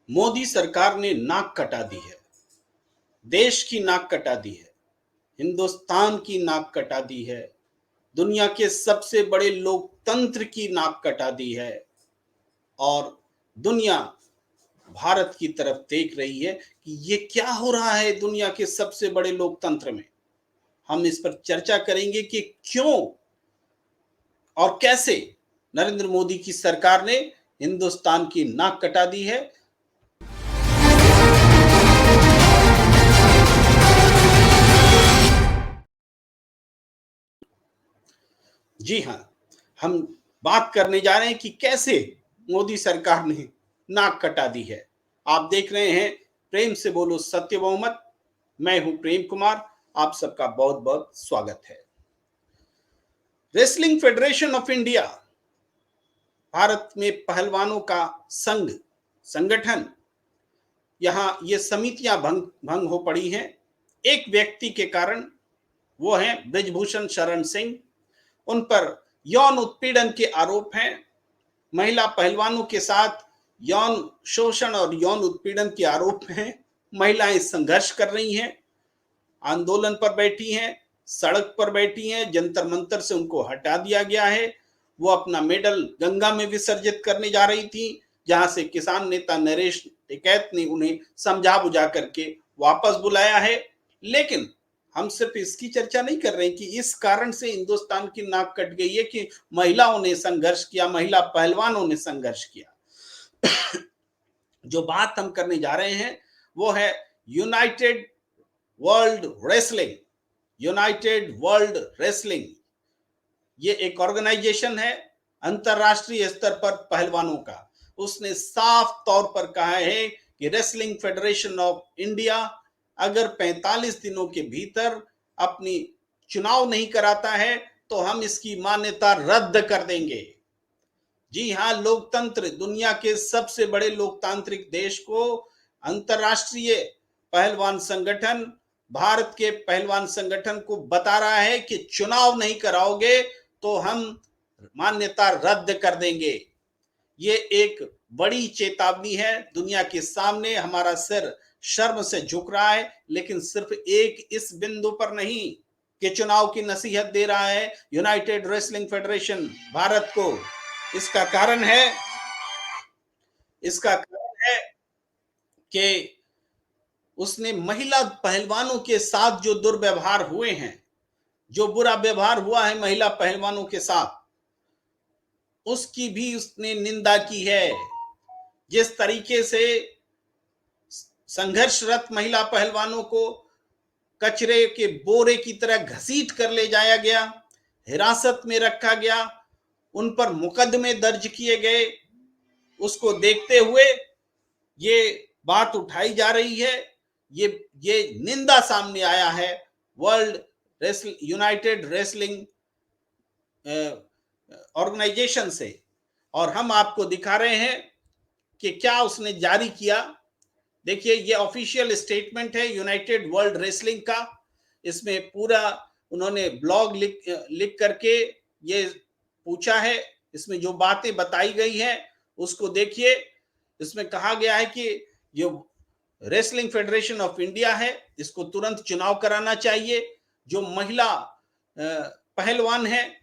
मोदी सरकार ने नाक कटा दी है। देश की नाक कटा दी है। हिंदुस्तान की नाक कटा दी है। दुनिया के सबसे बड़े लोकतंत्र की नाक कटा दी है। और दुनिया भारत की तरफ देख रही है कि ये क्या हो रहा है दुनिया के सबसे बड़े लोकतंत्र में। हम इस पर चर्चा करेंगे कि क्यों और कैसे नरेंद्र मोदी की सरकार ने हिंदुस्तान की नाक कटा दी है। जी हाँ, हम बात करने जा रहे हैं कि कैसे मोदी सरकार ने नाक कटा दी है। आप देख रहे हैं प्रेम से बोलो सत्य बहुमत। मैं हूं प्रेम कुमार। आप सबका बहुत बहुत स्वागत है। Wrestling federation of India, Bharat में पहलवानों का संघ संगठन, यहां ये समितियां भंग हो पड़ी हैं एक व्यक्ति के कारण। वो हैं ब्रिजभूषण शरण सिंह। उन पर यौन उत्पीड़न के आरोप हैं। महिला पहलवानों के साथ यौन शोषण और यौन उत्पीड़न के आरोप हैं। महिलाएं संघर्ष कर रही हैं, आंदोलन पर बैठी हैं, सड़क पर बैठी हैं। जंतर मंतर से उनको हटा दिया गया है। वो अपना मेडल गंगा में विसर्जित करने जा रही थी, जहां से किसान नेता नरेश टिकैत ने उन्हें समझा बुझा करके वापस बुलाया है। लेकिन हम सिर्फ इसकी चर्चा नहीं कर रहे कि इस कारण से हिंदुस्तान की नाक कट गई है कि महिलाओं ने संघर्ष किया, महिला पहलवानों ने संघर्ष किया। जो बात हम करने जा रहे हैं वो है United world wrestling. United world wrestling ये एक ऑर्गेनाइजेशन है अंतरराष्ट्रीय स्तर पर पहलवानों का। उसने साफ तौर पर कहा है कि रेसलिंग फेडरेशन ऑफ इंडिया अगर 45 दिनों के भीतर अपनी चुनाव नहीं कराता है तो हम इसकी मान्यता रद्द कर देंगे। जी हां, लोकतंत्र, दुनिया के सबसे बड़े लोकतांत्रिक देश को अंतरराष्ट्रीय पहलवान संगठन, भारत के पहलवान संगठन को बता रहा है कि चुनाव नहीं कराओगे तो हम मान्यता रद्द कर देंगे। ये एक बड़ी चेतावनी है। दुनिया के सामने हमारा सिर शर्म से झुक रहा है, लेकिन सिर्फ एक इस बिंदु पर नहीं कि चुनाव की नसीहत दे रहा है यूनाइटेड रेसलिंग फेडरेशन भारत को। इसका कारण है कि उसने महिला पहलवानों के साथ जो दुर्व्यवहार हुए हैं, जो बुरा व्यवहार हुआ है महिला पहलवानों के साथ, उसकी भी उसने निंदा की है। जिस तरीके से संघर्षरत महिला पहलवानों को कचरे के बोरे की तरह घसीट कर ले जाया गया, हिरासत में रखा गया, उन पर मुकदमे दर्ज किए गए, उसको देखते हुए ये बात उठाई जा रही है। ये निंदा सामने आया है वर्ल्ड यूनाइटेड रेसलिंग ऑर्गेनाइजेशन से। और हम आपको दिखा रहे हैं कि क्या उसने जारी किया। देखिए, ये ऑफिशियल स्टेटमेंट है यूनाइटेड वर्ल्ड रेसलिंग का। इसमें पूरा उन्होंने ब्लॉग लिख करके ये पूछा है। इसमें जो बातें बताई गई हैं उसको देखिए। इसमें कहा गया है कि जो रेसलिंग फेडरेशन ऑफ इंडिया है इसको तुरंत चुनाव कराना चाहिए। जो महिला पहलवान हैं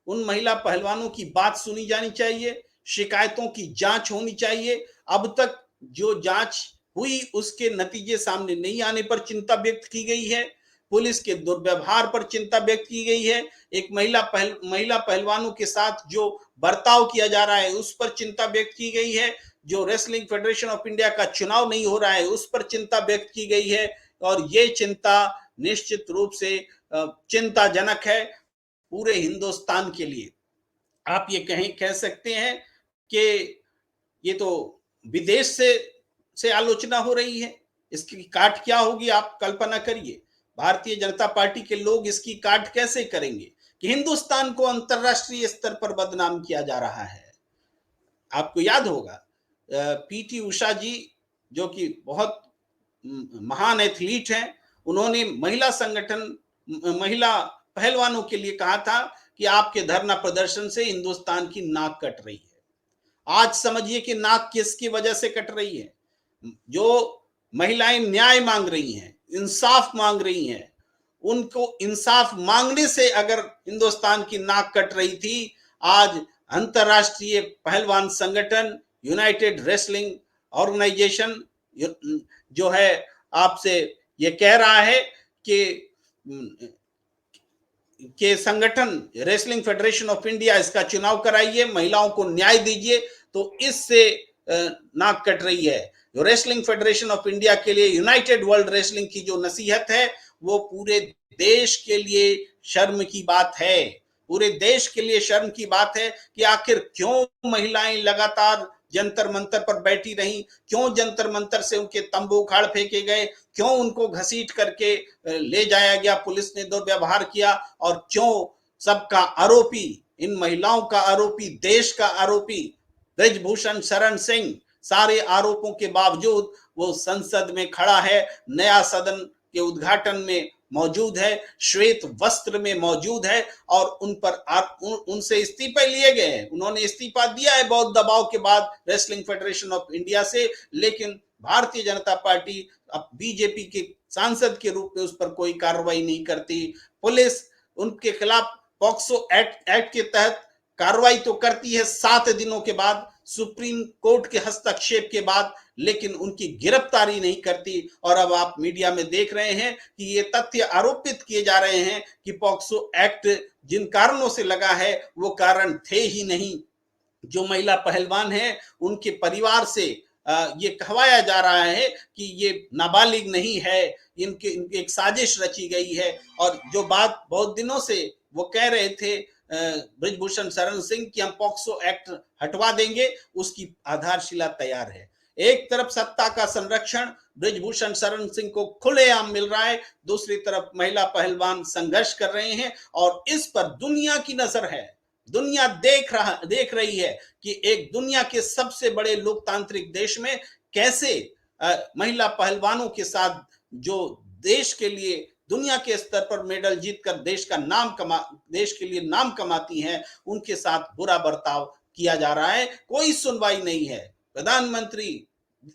उन महिला पहलवानों की बात सुनी जानी चाहिए, शिकायतों की जांच होनी चाहिए। अब तक जो जांच हुई उसके नतीजे सामने नहीं आने पर चिंता व्यक्त की गई है। पुलिस के दुर्व्यवहार पर चिंता व्यक्त की गई है। एक महिला पहलवानों के साथ जो बर्ताव किया जा रहा है उस पर चिंता व्यक्त की गई है। जो रेसलिंग फेडरेशन ऑफ इंडिया का चुनाव नहीं हो रहा है उस पर चिंता व्यक्त की गई है। और ये चिंता निश्चित रूप से चिंताजनक है पूरे हिंदुस्तान के लिए। आप ये कह सकते हैं कि ये तो विदेश से आलोचना हो रही है। इसकी काट क्या होगी आप कल्पना करिए। भारतीय जनता पार्टी के लोग इसकी काट कैसे करेंगे कि हिंदुस्तान को अंतरराष्ट्रीय स्तर पर बदनाम किया जा रहा है। आपको याद होगा पीटी उषा जी, जो कि बहुत महान एथलीट हैं, उन्होंने महिला पहलवानों के लिए कहा था कि आपके धरना प्रदर्शन से हिंदुस्तान की नाक कट रही है। आज समझिए कि नाक किसकी वजह से कट रही है। जो महिलाएं न्याय मांग रही हैं, इंसाफ मांग रही हैं, उनको इंसाफ मांगने से अगर हिंदुस्तान की नाक कट रही थी, आज अंतरराष्ट्रीय पहलवान संगठन यूनाइटेड रेसलिंग ऑर्गेनाइजेशन जो है आपसे ये कह रहा है कि संगठन रेसलिंग फेडरेशन ऑफ इंडिया इसका चुनाव कराइए, महिलाओं को न्याय दीजिए, तो इससे नाक कट रही है। जो रेसलिंग फेडरेशन ऑफ इंडिया के लिए यूनाइटेड वर्ल्ड रेसलिंग की जो नसीहत है, वो पूरे देश के लिए शर्म की बात है। पूरे देश के लिए शर्म की बात है कि आखिर क्यों महिलाएं लगातार जंतर मंतर पर बैठी रहीं, क्यों जंतर मंतर से उनके तंबू उखाड़ फेंके गए, क्यों उनको घसीट करके ले जाया गया, पुलिस ने दुर्व्यवहार किया, और क्यों सबका आरोपी, इन महिलाओं का आरोपी, देश का आरोपी ब्रिजभूषण शरण सिंह, सारे आरोपों के बावजूद वो संसद में खड़ा है, नया सदन के उद्घाटन में मौजूद है, श्वेत वस्त्र में मौजूद है, और उन पर उनसे इस्तीफे लिए गए हैं। उन्होंने इस्तीफा दिया है बहुत दबाव के बाद रेसलिंग फेडरेशन ऑफ इंडिया से, लेकिन भारतीय जनता पार्टी अब बीजेपी के सांसद के रूप में उस पर कोई कार्रवाई नहीं करती। पुलिस उनके खिलाफ पॉक्सो एक्ट के तहत कार्रवाई तो करती है 7 दिनों के बाद, सुप्रीम कोर्ट के हस्तक्षेप के बाद, लेकिन उनकी गिरफ्तारी नहीं करती। और अब आप मीडिया में देख रहे हैं कि ये तथ्य आरोपित किए जा रहे हैं कि पॉक्सो एक्ट जिन कारणों से लगा है वो कारण थे ही नहीं। जो महिला पहलवान है उनके परिवार से ये कहवाया जा रहा है कि ये नाबालिग नहीं है, इनके एक साजिश रची गई है। और जो बात बहुत दिनों से वो कह रहे थे ब्रिजभूषण शरण सिंह कि हम पॉक्सो एक्ट हटवा देंगे, उसकी आधारशिला तैयार है। एक तरफ सत्ता का संरक्षण ब्रिजभूषण शरण सिंह को खुलेआम मिल रहा है, दूसरी तरफ महिला पहलवान संघर्ष कर रहे हैं, और इस पर दुनिया की नजर है। दुनिया देख रही है कि एक दुनिया के सबसे बड़े लोकतांत्रिक देश में कैसे महिला पहलवानों के साथ जो देश के लिए दुनिया के स्तर पर मेडल जीतकर देश के लिए नाम कमाती हैं, उनके साथ बुरा बर्ताव किया जा रहा है। कोई सुनवाई नहीं है। प्रधानमंत्री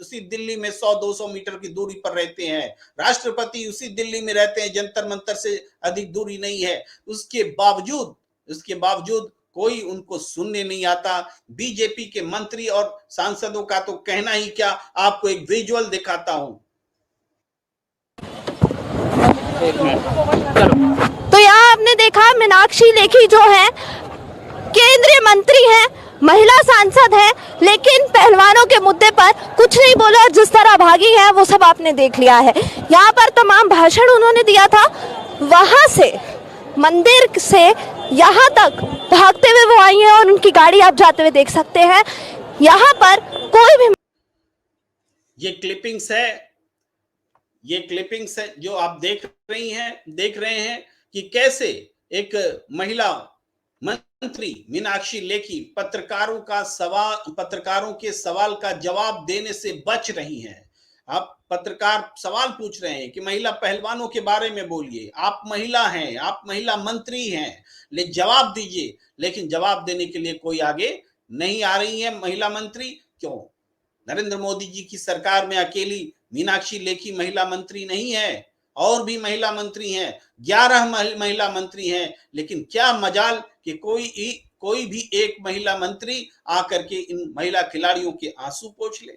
उसी दिल्ली में 100-200 मीटर की दूरी पर रहते हैं, राष्ट्रपति उसी दिल्ली में रहते हैं, जंतर मंतर से अधिक दूरी नहीं है। उसके बावजूद कोई उनको सुनने नहीं आता। बीजेपी के मंत्री और सांसदों का तो कहना ही क्या, आपको एक विजुअल दिखाता हूं। तो यहाँ आपने देखा मीनाक्षी लेखी जो है केंद्रीय मंत्री है, महिला सांसद है, लेकिन पहलवानों के मुद्दे पर कुछ नहीं बोला, और जिस तरह भागी है वो सब आपने देख लिया है। यहाँ पर तमाम भाषण उन्होंने दिया था, वहां से मंदिर से यहाँ तक भागते हुए वो आई हैं, और उनकी गाड़ी आप जाते हुए देख सकते हैं। यहाँ पर कोई भी ये क्लिपिंग्स है जो आप देख रहे हैं कि कैसे एक महिला मंत्री मीनाक्षी लेखी पत्रकारों के सवाल का जवाब देने से बच रही हैं। अब पत्रकार सवाल पूछ रहे हैं कि महिला पहलवानों के बारे में बोलिए, आप महिला हैं, आप महिला मंत्री हैं, ले जवाब दीजिए। लेकिन जवाब देने के लिए कोई आगे नहीं आ रही है महिला मंत्री। क्यों? नरेंद्र मोदी जी की सरकार में अकेली मीनाक्षी लेखी महिला मंत्री नहीं है, और भी महिला मंत्री हैं, 11 महिला मंत्री हैं, लेकिन क्या मजाल कि कोई भी एक महिला मंत्री आकर के इन महिला खिलाड़ियों के आंसू पोंछ ले।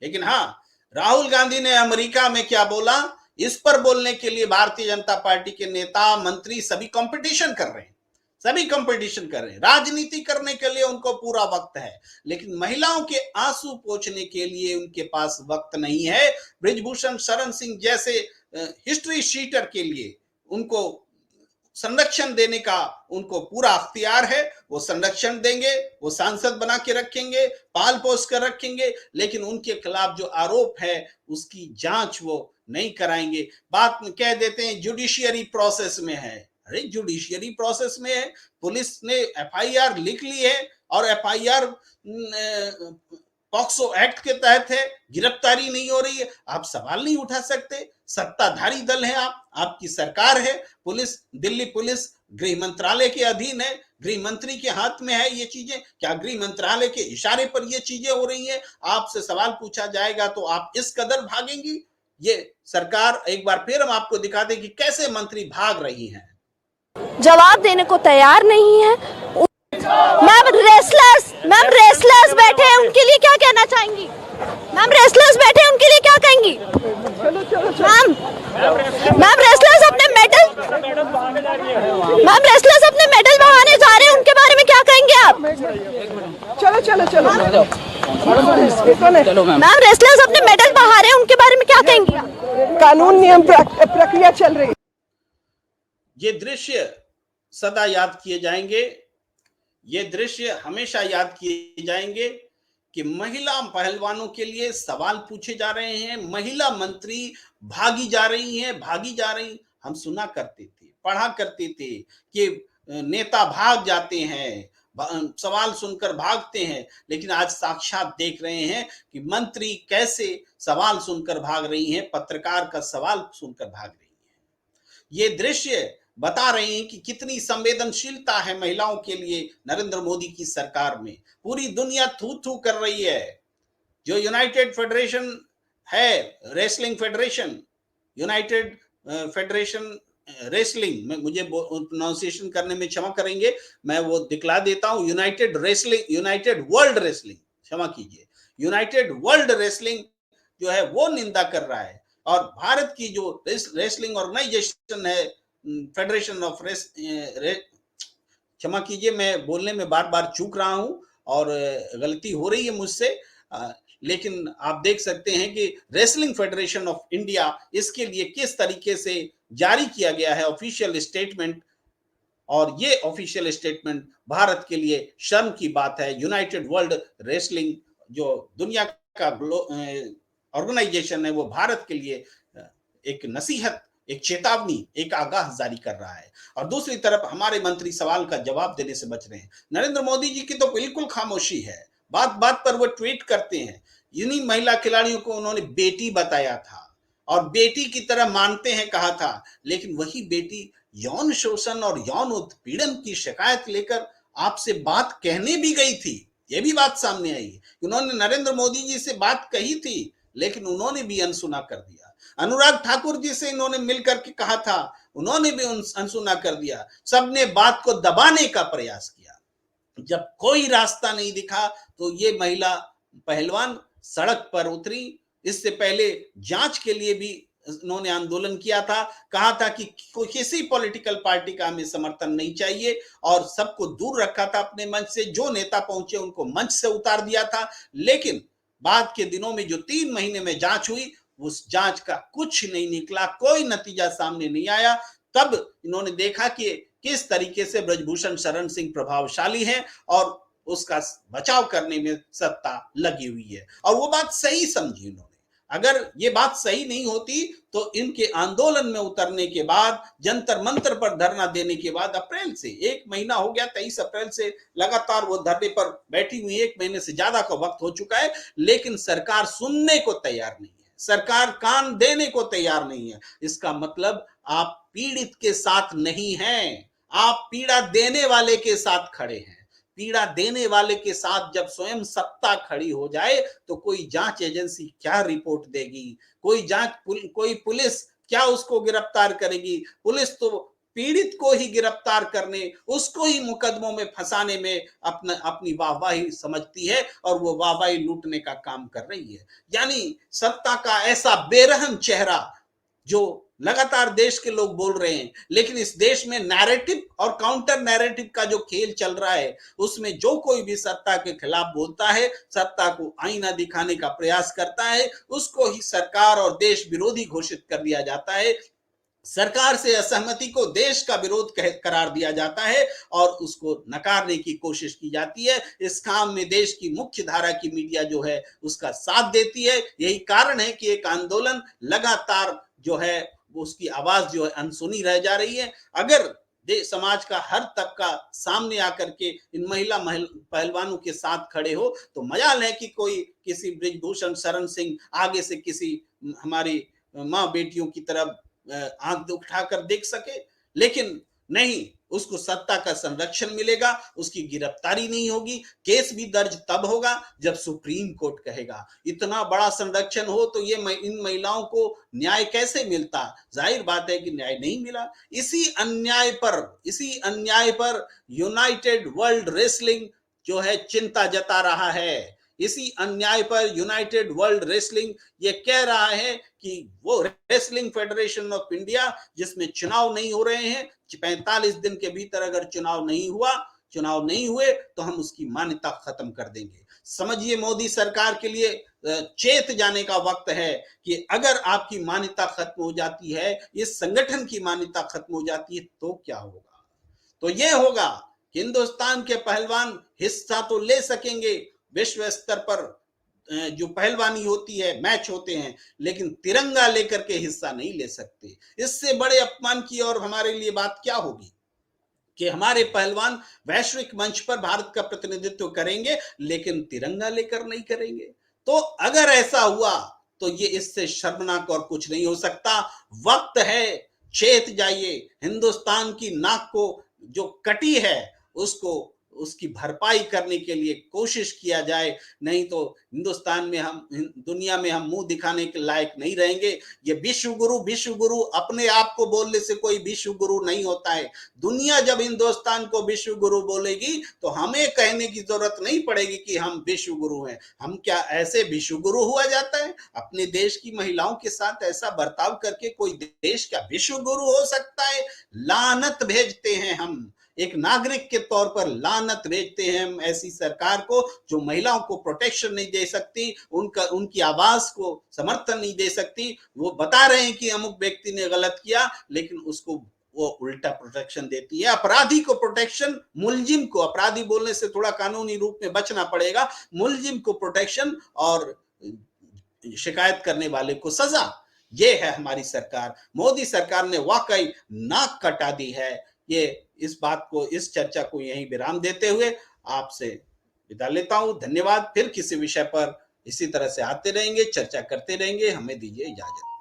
लेकिन हाँ, राहुल गांधी ने अमेरिका में क्या बोला, इस पर बोलने के लिए भारतीय जनता पार्टी के नेता मंत्री सभी कंपटीशन कर रहे हैं, राजनीति करने के लिए उनको पूरा वक्त है, लेकिन महिलाओं के आंसू पोंछने के लिए उनके पास वक्त नहीं है। ब्रिजभूषण शरण सिंह जैसे हिस्ट्री शीटर के लिए उनको संरक्षण देने का उनको पूरा अख्तियार है, वो संरक्षण देंगे, वो सांसद बना के रखेंगे, पाल पोस कर रखेंगे, लेकिन उनके खिलाफ जो आरोप है उसकी जांच वो नहीं कराएंगे। बात कह देते हैं जुडिशियरी प्रोसेस में है। अरे जुडिशियरी प्रोसेस में है, पुलिस ने एफआईआर लिख ली है, और एफआईआर पॉक्सो एक्ट के तहत है, गिरफ्तारी नहीं हो रही है, आप सवाल नहीं उठा सकते। सत्ताधारी दल है, आपकी सरकार है, दिल्ली पुलिस गृह मंत्रालय के अधीन है, गृह मंत्री के हाथ में है ये चीजें। क्या गृह मंत्रालय के इशारे पर ये चीजें हो रही हैं? आपसे सवाल पूछा जाएगा तो आप इस कदर भागेंगी? ये सरकार, एक बार फिर हम आपको दिखा दें कि कैसे मंत्री भाग रही हैं। जवाब देने को तैयार नहीं है। मैम रेसलर्स बैठे हैं, उनके लिए क्या कहना चाहेंगी? मैम रेसलर्स बैठे हैं, उनके लिए क्या कहेंगी? मैम रेसलर्स अपने मेडल बहाने जा रहे हैं, उनके बारे में क्या कहेंगे आप? चलो मैम रेसलर्स अपने मेडल बहा रहे हैं, उनके बारे में क्या कहेंगी? कानून नियम प्रक्रिया चल रही है। ये दृश्य सदा याद किए जाएंगे, ये दृश्य हमेशा याद किए जाएंगे कि महिला पहलवानों के लिए सवाल पूछे जा रहे हैं, महिला मंत्री भागी जा रही। हम सुना करते थे, पढ़ा करते थे कि नेता भाग जाते हैं, सवाल सुनकर भागते हैं, लेकिन आज साक्षात देख रहे हैं कि मंत्री कैसे सवाल सुनकर भाग रही हैं, पत्रकार का सवाल सुनकर भाग रही हैं। ये दृश्य बता रहे हैं कि कितनी संवेदनशीलता है महिलाओं के लिए नरेंद्र मोदी की सरकार में। पूरी दुनिया थू थू कर रही है। जो यूनाइटेड फेडरेशन है, wrestling federation, United federation wrestling में, मुझे प्रोनाउंसिएशन करने में क्षमा करेंगे, मैं वो दिखला देता हूं, यूनाइटेड वर्ल्ड रेसलिंग, क्षमा कीजिए, यूनाइटेड वर्ल्ड रेसलिंग जो है वो निंदा कर रहा है। और भारत की जो रेसलिंग ऑर्गेनाइजेशन है, फेडरेशन ऑफ क्षमा कीजिए, मैं बोलने में बार बार चूक रहा हूं और गलती हो रही है मुझसे, लेकिन आप देख सकते हैं कि रेसलिंग फेडरेशन ऑफ इंडिया, इसके लिए किस तरीके से जारी किया गया है ऑफिशियल स्टेटमेंट, और ये ऑफिशियल स्टेटमेंट भारत के लिए शर्म की बात है। यूनाइटेड वर्ल्ड रेसलिंग जो दुनिया का ऑर्गेनाइजेशन है, वो भारत के लिए एक नसीहत, एक चेतावनी, एक आगाह जारी कर रहा है। और दूसरी तरफ हमारे मंत्री सवाल का जवाब देने से बच रहे हैं। नरेंद्र मोदी जी की तो बिल्कुल खामोशी है, बात बात पर वो ट्वीट करते हैं। इन्हीं महिला खिलाड़ियों को उन्होंने बेटी बताया था और बेटी की तरह मानते हैं कहा था, लेकिन वही बेटी यौन शोषण और यौन उत्पीड़न की शिकायत लेकर आपसे बात कहने भी गई थी। ये भी बात सामने आई। उन्होंने नरेंद्र मोदी जी से बात कही थी, लेकिन उन्होंने भी अनसुना कर दिया। अनुराग ठाकुर जी से इन्होंने मिलकर के कहा था, उन्होंने भी अनसुना कर दिया। सबने बात को दबाने का प्रयास किया। जब कोई रास्ता नहीं दिखा तो ये महिला पहलवान सड़क पर उतरी। इससे पहले जांच के लिए भी उन्होंने आंदोलन किया था, कहा था कि किसी पॉलिटिकल पार्टी का हमें समर्थन नहीं चाहिए, और सबको दूर रखा था अपने मंच से। जो नेता पहुंचे उनको मंच से उतार दिया था। लेकिन बाद के दिनों में जो 3 महीने में जांच हुई, उस जांच का कुछ नहीं निकला, कोई नतीजा सामने नहीं आया। तब इन्होंने देखा कि किस तरीके से ब्रजभूषण शरण सिंह प्रभावशाली हैं और उसका बचाव करने में सत्ता लगी हुई है, और वो बात सही समझी उन्होंने। अगर ये बात सही नहीं होती तो इनके आंदोलन में उतरने के बाद, जंतर मंतर पर धरना देने के बाद, अप्रैल से 1 महीना हो गया, 23 अप्रैल से लगातार वो धरने पर बैठी हुई, 1 महीने से ज्यादा का वक्त हो चुका है, लेकिन सरकार सुनने को तैयार नहीं है, सरकार कान देने को तैयार नहीं है। इसका मतलब आप पीड़ित के साथ नहीं हैं, आप पीड़ा देने वाले के साथ खड़े हैं। पीड़ा देने वाले के साथ जब स्वयं सत्ता खड़ी हो जाए तो कोई जांच एजेंसी क्या रिपोर्ट देगी, कोई पुलिस क्या उसको गिरफ्तार करेगी? पुलिस तो पीड़ित को ही गिरफ्तार करने, उसको ही मुकदमों में फंसाने में अपनी वाहवाही समझती है, और वो वाहवाही लूटने का काम कर रही है। यानी सत्ता का ऐसा बेरहम चेहरा जो लगातार देश के लोग बोल रहे हैं, लेकिन इस देश में नैरेटिव और काउंटर नैरेटिव का जो खेल चल रहा है, उसमें जो कोई भी सत्ता के खिलाफ बोलता है, सत्ता को आईना दिखाने का प्रयास करता है, उसको ही सरकार और देश विरोधी घोषित कर दिया जाता है। सरकार से असहमति को देश का विरोध करार दिया जाता है और उसको नकारने की कोशिश की जाती है। इस काम में देश की मुख्य धारा की मीडिया जो है उसका साथ देती है। यही कारण है कि एक आंदोलन लगातार जो है उसकी आवाज जो है अनसुनी रह जा रही है। अगर समाज का हर तबका सामने आकर के इन महिला पहलवानों के साथ खड़े हो तो मजाल है कि कोई किसी ब्रजभूषण शरण सिंह आगे से किसी हमारी माँ बेटियों की तरफ आंख उठाकर देख सके। लेकिन नहीं, उसको सत्ता का संरक्षण मिलेगा, उसकी गिरफ्तारी नहीं होगी, केस भी दर्ज तब होगा जब सुप्रीम कोर्ट कहेगा। इतना बड़ा संरक्षण हो तो ये इन महिलाओं को न्याय कैसे मिलता? जाहिर बात है कि न्याय नहीं मिला। इसी अन्याय पर यूनाइटेड वर्ल्ड रेसलिंग जो है चिंता जता रहा है। इसी अन्याय पर यूनाइटेड वर्ल्ड रेसलिंग ये कह रहा है कि वो रेसलिंग फेडरेशन ऑफ इंडिया जिसमें चुनाव नहीं हो रहे हैं, 45 दिन के भीतर अगर चुनाव नहीं हुए तो हम उसकी मान्यता खत्म कर देंगे। समझिए, मोदी सरकार के लिए चेत जाने का वक्त है कि अगर आपकी मान्यता खत्म हो जाती है, इस संगठन की मान्यता खत्म हो जाती है तो क्या होगा? तो ये होगा कि हिंदुस्तान के पहलवान हिस्सा तो ले सकेंगे विश्व स्तर पर, जो पहलवानी होती है, मैच होते हैं, लेकिन तिरंगा लेकर के हिस्सा नहीं ले सकते। इससे बड़े अपमान की और हमारे लिए बात क्या होगी कि हमारे पहलवान वैश्विक मंच पर भारत का प्रतिनिधित्व करेंगे लेकिन तिरंगा लेकर नहीं करेंगे। तो अगर ऐसा हुआ तो ये इससे शर्मनाक और कुछ नहीं हो सकता। वक्त है, चेत जाइए। हिंदुस्तान की नाक को जो कटी है उसको उसकी भरपाई करने के लिए कोशिश किया जाए, नहीं तो हिंदुस्तान में दुनिया में हम मुंह दिखाने के लायक नहीं रहेंगे। ये विश्व गुरु अपने आप को बोलने से कोई विश्व गुरु नहीं होता है। दुनिया जब हिंदुस्तान को विश्व गुरु बोलेगी तो हमें कहने की जरूरत नहीं पड़ेगी कि हम विश्व गुरु हैं। हम क्या ऐसे विश्व गुरु हुआ जाता है? अपने देश की महिलाओं के साथ ऐसा बर्ताव करके कोई देश क्या विश्व गुरु हो सकता है? लानत भेजते हैं हम, एक नागरिक के तौर पर लानत भेजते हैं हम ऐसी सरकार को जो महिलाओं को प्रोटेक्शन नहीं दे सकती, उनकी आवाज को समर्थन नहीं दे सकती। वो बता रहे हैं कि अमुक व्यक्ति ने गलत किया, लेकिन उसको वो उल्टा प्रोटेक्शन देती है। अपराधी को प्रोटेक्शन, मुलजिम को, अपराधी बोलने से थोड़ा कानूनी रूप में बचना पड़ेगा, मुलजिम को प्रोटेक्शन और शिकायत करने वाले को सजा। ये है हमारी सरकार। मोदी सरकार ने वाकई नाक कटा दी है। ये इस चर्चा को यहीं विराम देते हुए आपसे विदा लेता हूं। धन्यवाद। फिर किसी विषय पर इसी तरह से आते रहेंगे, चर्चा करते रहेंगे। हमें दीजिए इजाजत।